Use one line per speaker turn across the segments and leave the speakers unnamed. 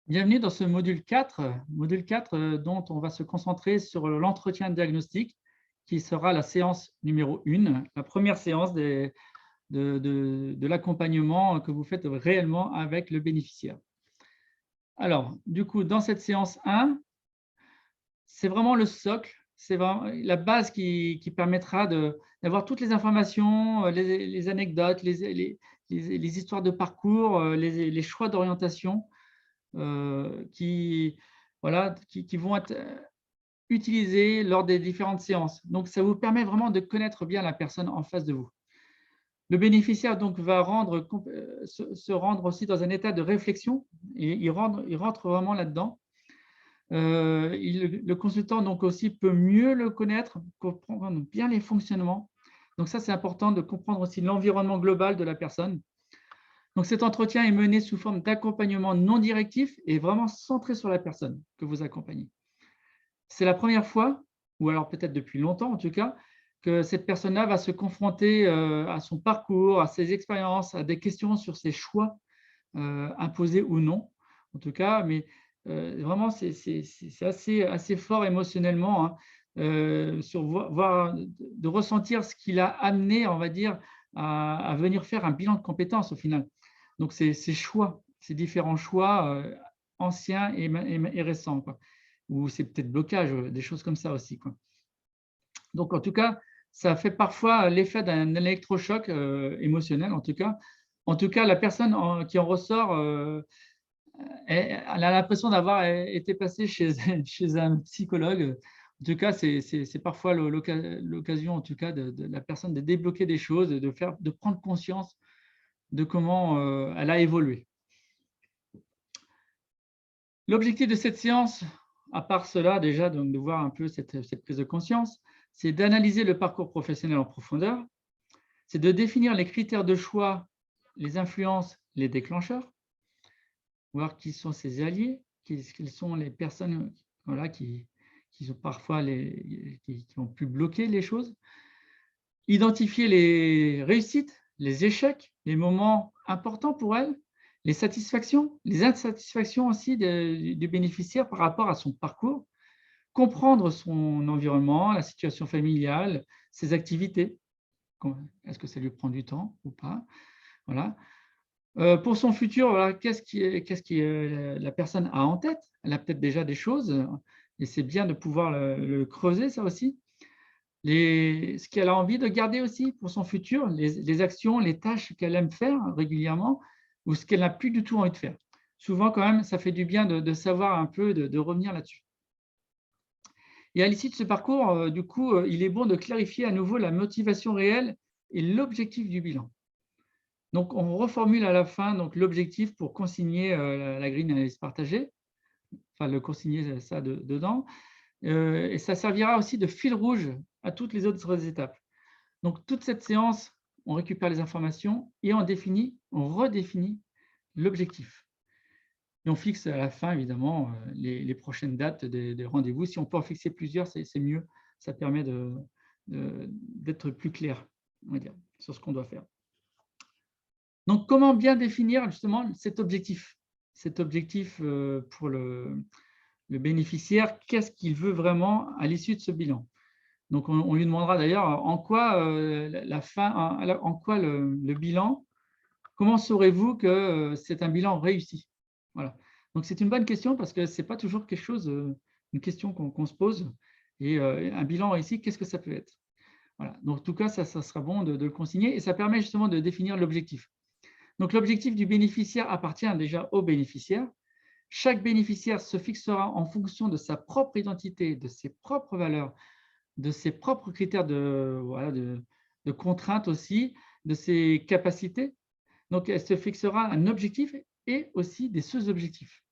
Bienvenue dans ce module 4 dont on va se concentrer sur l'entretien diagnostic, qui sera la séance numéro 1, la première séance de l'accompagnement que vous faites réellement avec le bénéficiaire. Alors, du coup, dans cette séance 1, c'est vraiment le socle, c'est vraiment la base qui permettra d'avoir toutes les informations, les anecdotes, les histoires de parcours, les choix d'orientation qui, voilà, qui vont être utilisés lors des différentes séances. Donc, ça vous permet vraiment de connaître bien la personne en face de vous. Le bénéficiaire donc va se rendre aussi dans un état de réflexion et il rentre vraiment là-dedans. Le consultant donc aussi peut mieux le connaître, comprendre bien les fonctionnements. Donc ça, c'est important de comprendre aussi l'environnement global de la personne. Donc cet entretien est mené sous forme d'accompagnement non directif et vraiment centré sur la personne que vous accompagnez. C'est la première fois, ou alors peut-être depuis longtemps en tout cas, que cette personne-là va se confronter à son parcours, à ses expériences, à des questions sur ses choix imposés ou non, en tout cas, mais vraiment c'est assez fort émotionnellement, hein, de ressentir ce qui l'a amené, on va dire, à venir faire un bilan de compétences au final. Donc ces choix, ces différents choix anciens et récents, quoi. Ou c'est peut-être blocage, des choses comme ça aussi, quoi. Donc en tout cas, ça fait parfois l'effet d'un électrochoc émotionnel, en tout cas. En tout cas, la personne qui en ressort, elle a l'impression d'avoir été passée chez, chez un psychologue. En tout cas, c'est parfois l'occasion, en tout cas, de la personne de débloquer des choses, de prendre conscience de comment elle a évolué. L'objectif de cette séance, à part cela déjà, donc de voir un peu cette prise de conscience, c'est d'analyser le parcours professionnel en profondeur, c'est de définir les critères de choix, les influences, les déclencheurs, voir qui sont ses alliés, quelles sont les personnes, voilà, qui sont parfois qui ont pu bloquer les choses, identifier les réussites, les échecs, les moments importants pour elles, les satisfactions, les insatisfactions aussi du bénéficiaire par rapport à son parcours, comprendre son environnement, la situation familiale, ses activités. Est-ce que ça lui prend du temps ou pas? Voilà. Pour son futur, voilà, qu'est-ce que la personne a en tête? Elle a peut-être déjà des choses et c'est bien de pouvoir le creuser, ça aussi. Ce qu'elle a envie de garder aussi pour son futur, les actions, les tâches qu'elle aime faire régulièrement ou ce qu'elle n'a plus du tout envie de faire. Souvent, quand même, ça fait du bien de savoir un peu, de revenir là-dessus. Et à l'issue de ce parcours, du coup, il est bon de clarifier à nouveau la motivation réelle et l'objectif du bilan. Donc, on reformule à la fin donc l'objectif pour consigner la grille d'analyse partagée, enfin, le consigner ça dedans. Et ça servira aussi de fil rouge à toutes les autres étapes. Donc, toute cette séance, on récupère les informations et on redéfinit l'objectif. Et on fixe à la fin, évidemment, les prochaines dates des rendez-vous. Si on peut en fixer plusieurs, c'est mieux. Ça permet d'être plus clair, on va dire, sur ce qu'on doit faire. Donc, comment bien définir justement cet objectif? Cet objectif pour le bénéficiaire, qu'est-ce qu'il veut vraiment à l'issue de ce bilan? Donc, on lui demandera d'ailleurs en quoi en quoi le bilan, comment saurez-vous que c'est un bilan réussi? Voilà. Donc, c'est une bonne question parce que ce n'est pas toujours quelque chose, une question qu'on se pose. Et un bilan réussi, qu'est-ce que ça peut être? Voilà. Donc, en tout cas, ça sera bon de le consigner et ça permet justement de définir l'objectif. Donc, l'objectif du bénéficiaire appartient déjà au bénéficiaire. Chaque bénéficiaire se fixera en fonction de sa propre identité, de ses propres valeurs, de ses propres critères voilà, de contraintes aussi, de ses capacités. Donc, elle se fixera un objectif et aussi des sous-objectifs.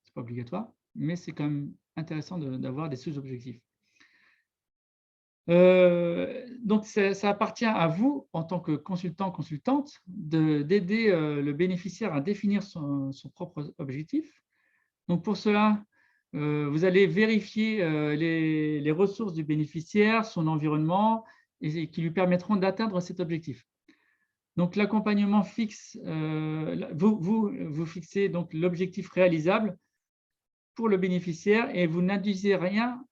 Ce n'est pas obligatoire, mais c'est quand même intéressant d'avoir des sous-objectifs. Donc, ça appartient à vous, en tant que consultant, consultante, d'aider le bénéficiaire à définir son propre objectif. Donc, pour cela, vous allez vérifier les ressources du bénéficiaire, son environnement, et qui lui permettront d'atteindre cet objectif. Donc, l'accompagnement fixe, vous fixez donc l'objectif réalisable pour le bénéficiaire et vous n'induisez rien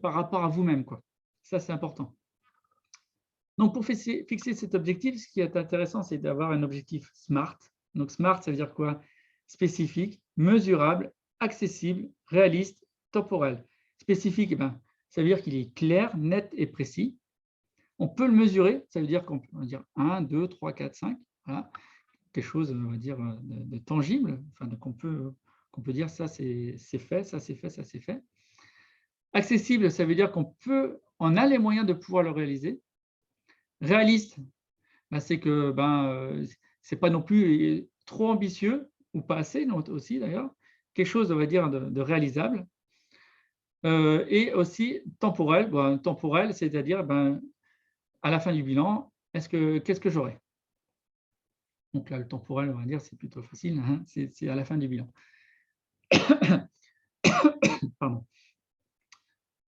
par rapport à vous-même, quoi. Ça, c'est important. Donc, pour fixer cet objectif, ce qui est intéressant, c'est d'avoir un objectif SMART. Donc, SMART, ça veut dire quoi? Spécifique, mesurable, accessible, réaliste, temporel. Spécifique, eh ben, ça veut dire qu'il est clair, net et précis. On peut le mesurer, ça veut dire qu'on peut dire 1, 2, 3, 4, 5. Voilà. Quelque chose, on va dire, de tangible, enfin, qu'on peut dire ça, c'est fait, ça, c'est fait, ça, c'est fait. Accessible, ça veut dire qu'on on a les moyens de pouvoir le réaliser. Réaliste, ben, c'est que c'est pas non plus trop ambitieux, ou pas assez aussi d'ailleurs, quelque chose, on va dire, de réalisable. Et aussi temporel, temporel, c'est-à-dire à la fin du bilan, qu'est-ce que j'aurai? Donc là, le temporel, on va dire, c'est plutôt facile, hein, c'est à la fin du bilan. Pardon.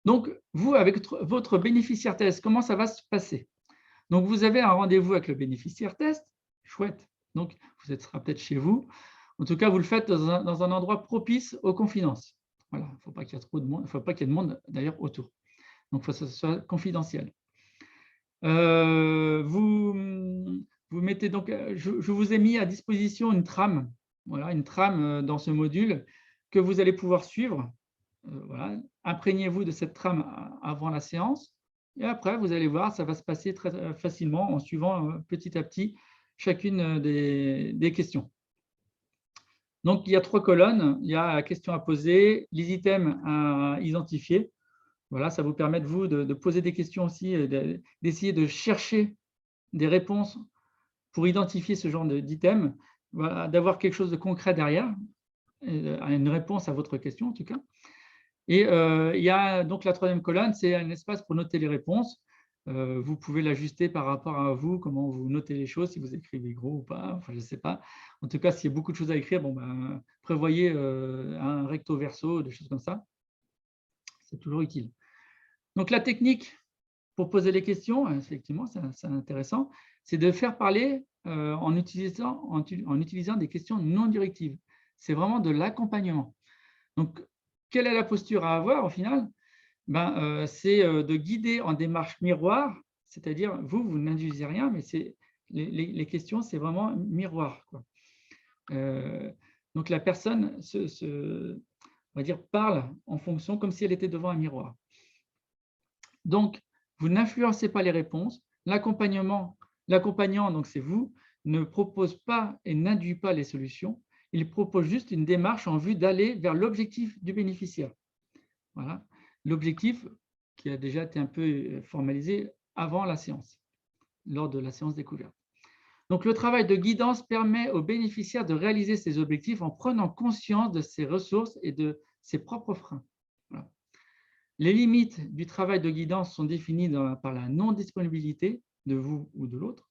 Donc, vous, avec votre bénéficiaire test, comment ça va se passer? Donc, vous avez un rendez-vous avec le bénéficiaire test, chouette. Donc, vous serez peut-être chez vous. En tout cas, vous le faites dans un endroit propice aux confidences. Voilà, il ne faut pas qu'il y ait trop de monde, il ne faut pas qu'il y ait de monde d'ailleurs autour. Donc, il faut que ce soit confidentiel. Vous mettez donc, je vous ai mis à disposition une trame, voilà, une trame dans ce module que vous allez pouvoir suivre. Voilà. Imprégnez-vous de cette trame avant la séance. Et après, vous allez voir, ça va se passer très facilement en suivant petit à petit chacune des questions. Donc, il y a 3 colonnes. Il y a la question à poser, les items à identifier. Voilà, ça vous permet de poser des questions aussi, d'essayer de chercher des réponses pour identifier ce genre d'items, voilà, d'avoir quelque chose de concret derrière, une réponse à votre question en tout cas. Et il y a donc la 3e colonne, c'est un espace pour noter les réponses. Vous pouvez l'ajuster par rapport à vous, comment vous notez les choses, si vous écrivez gros ou pas, enfin, je ne sais pas. En tout cas, s'il y a beaucoup de choses à écrire, prévoyez un recto verso, des choses comme ça. C'est toujours utile. Donc, la technique pour poser les questions, effectivement, c'est intéressant, c'est de faire parler en utilisant des questions non directives. C'est vraiment de l'accompagnement. Donc, quelle est la posture à avoir au final? C'est de guider en démarche miroir, c'est-à-dire vous n'induisez rien, mais les questions, c'est vraiment miroir, quoi. Donc, la personne on va dire, parle en fonction, comme si elle était devant un miroir. Donc, vous n'influencez pas les réponses. L'accompagnant, donc c'est vous, ne propose pas et n'induit pas les solutions. Il propose juste une démarche en vue d'aller vers l'objectif du bénéficiaire. Voilà, l'objectif qui a déjà été un peu formalisé avant la séance, lors de la séance découverte. Donc, le travail de guidance permet aux bénéficiaires de réaliser ses objectifs en prenant conscience de ses ressources et de ses propres freins. Voilà. Les limites du travail de guidance sont définies par la non-disponibilité de vous ou de l'autre,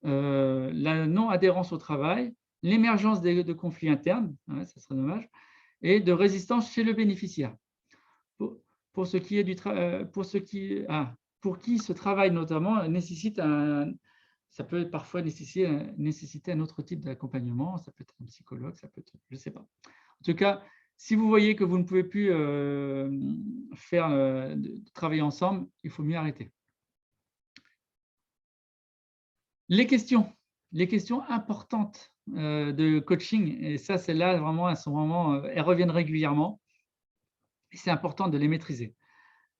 la non-adhérence au travail, l'émergence de conflits internes, ouais, ça serait dommage, et de résistance chez le bénéficiaire. Pour qui ce travail notamment nécessite ça peut parfois nécessiter un autre type d'accompagnement, ça peut être un psychologue, ça peut être, je ne sais pas. En tout cas, si vous voyez que vous ne pouvez plus travailler ensemble, il faut mieux arrêter. Les questions importantes de coaching, et ça, celles-là, vraiment, elles reviennent régulièrement, et c'est important de les maîtriser.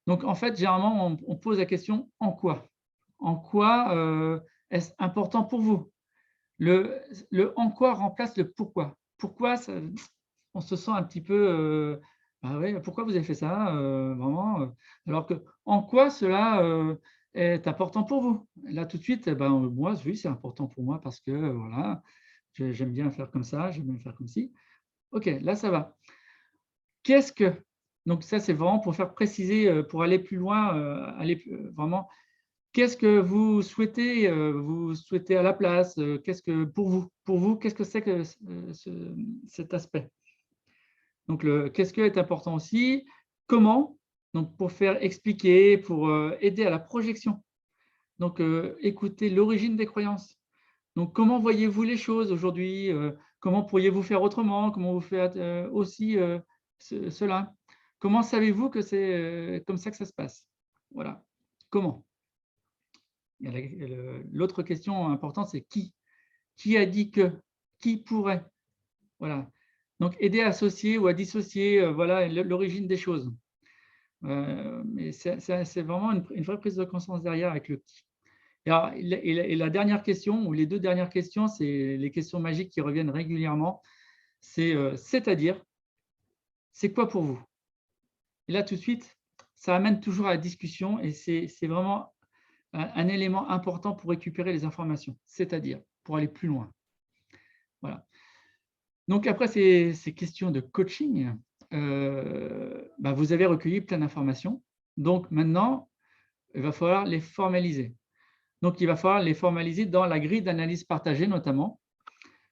Donc, en fait, généralement, on pose la question « en quoi ?» En quoi est-ce important pour vous? Le en quoi remplace le pourquoi. Pourquoi on se sent un petit peu ouais, pourquoi vous avez fait ça vraiment alors que en quoi cela est important pour vous? Là tout de suite, moi, oui, c'est important pour moi parce que voilà, j'aime bien faire comme ça, j'aime bien faire comme ci. OK, là ça va. Qu'est-ce que donc ça, c'est vraiment pour faire préciser, pour aller plus loin, vraiment. Qu'est-ce que vous souhaitez à la place? Qu'est-ce que pour vous, qu'est-ce que c'est que cet aspect? Donc, qu'est-ce que est important aussi? Comment? Donc, pour faire expliquer, pour aider à la projection. Donc, écouter l'origine des croyances. Donc, comment voyez-vous les choses aujourd'hui? Comment pourriez-vous faire autrement? Comment vous faites aussi cela? Comment savez-vous que c'est comme ça que ça se passe? Voilà. Comment? L'autre question importante, c'est qui? Qui a dit que? Qui pourrait? Voilà. Donc, aider à associer ou à dissocier voilà, l'origine des choses. Mais c'est vraiment une vraie prise de conscience derrière avec le qui. Et la dernière question, ou les deux dernières questions, c'est les questions magiques qui reviennent régulièrement. C'est-à-dire, c'est quoi pour vous? Et là, tout de suite, ça amène toujours à la discussion et c'est vraiment un élément important pour récupérer les informations, c'est-à-dire pour aller plus loin. Voilà. Donc après ces questions de coaching, vous avez recueilli plein d'informations. Donc maintenant, il va falloir les formaliser. Donc il va falloir les formaliser dans la grille d'analyse partagée notamment,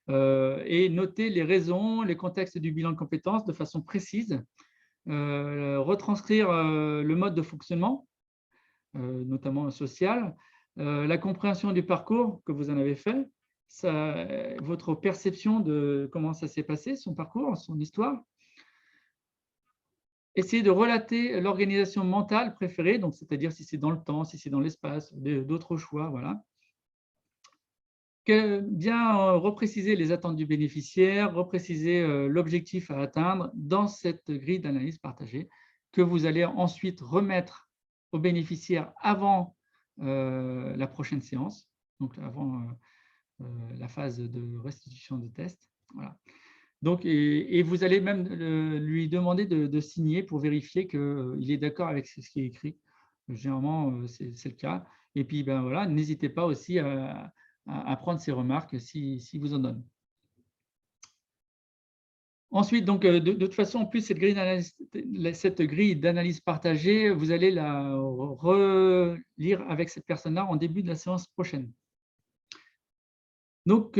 et noter les raisons, les contextes du bilan de compétences de façon précise, retranscrire le mode de fonctionnement, notamment social, la compréhension du parcours que vous en avez fait, votre perception de comment ça s'est passé, son parcours, son histoire. Essayez de relater l'organisation mentale préférée, donc c'est-à-dire si c'est dans le temps, si c'est dans l'espace, d'autres choix, voilà. Bien repréciser les attentes du bénéficiaire, repréciser l'objectif à atteindre dans cette grille d'analyse partagée que vous allez ensuite remettre au bénéficiaire avant la prochaine séance, donc avant la phase de restitution de test. Voilà. Donc, et vous allez même lui demander de signer pour vérifier qu'il est d'accord avec ce qui est écrit. Généralement, c'est le cas. Et puis, ben voilà, n'hésitez pas aussi à prendre ces remarques si vous en donne. Ensuite, donc, de toute façon, en plus, cette grille d'analyse partagée, vous allez la relire avec cette personne-là en début de la séance prochaine. Donc,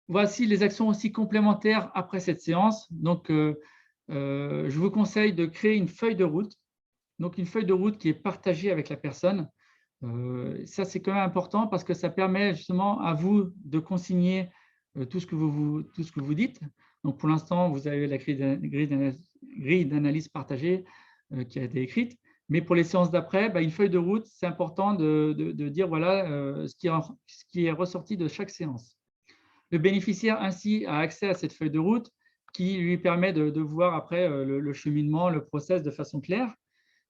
voici les actions aussi complémentaires après cette séance. Donc, je vous conseille de créer une feuille de route. Donc, une feuille de route qui est partagée avec la personne. Ça, c'est quand même important parce que ça permet justement à vous de consigner tout ce que vous dites. Donc, pour l'instant, vous avez la grille d'analyse partagée qui a été écrite. Mais pour les séances d'après, une feuille de route, c'est important de dire voilà ce qui est ressorti de chaque séance. Le bénéficiaire ainsi a accès à cette feuille de route qui lui permet de voir après le cheminement, le process de façon claire,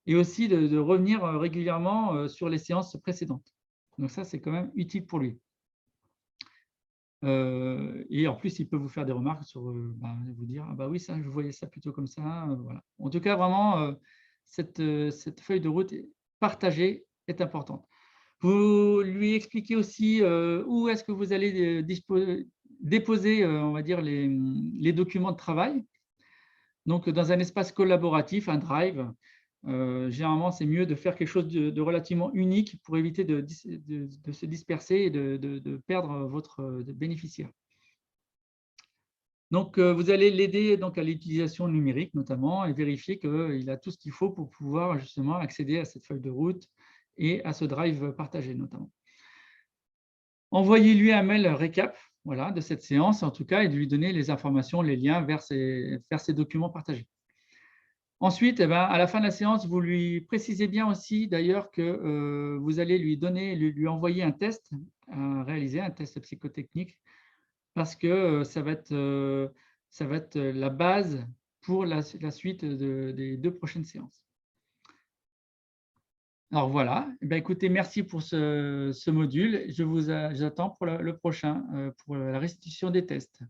et aussi de revenir régulièrement sur les séances précédentes. Donc ça, c'est quand même utile pour lui. Et en plus, il peut vous faire des remarques sur, vous dire, ah bah oui, ça, je voyais ça plutôt comme ça. Voilà. En tout cas, vraiment, cette feuille de route partagée est importante. Vous lui expliquez aussi où est-ce que vous allez déposer, on va dire, les documents de travail. Donc, dans un espace collaboratif, un drive, généralement, c'est mieux de faire quelque chose de relativement unique pour éviter de se disperser et de perdre votre bénéficiaire. Donc, vous allez l'aider à l'utilisation numérique notamment et vérifier qu'il a tout ce qu'il faut pour pouvoir justement accéder à cette feuille de route et à ce drive partagé notamment. Envoyez-lui un mail récap voilà, de cette séance en tout cas et de lui donner les informations, les liens vers ces documents partagés. Ensuite, à la fin de la séance, vous lui précisez bien aussi d'ailleurs que vous allez lui envoyer un test à réaliser, un test psychotechnique, parce que ça va être la base pour la suite des 2 prochaines séances. Alors voilà, écoutez, merci pour ce module. J'attends pour le prochain, pour la restitution des tests.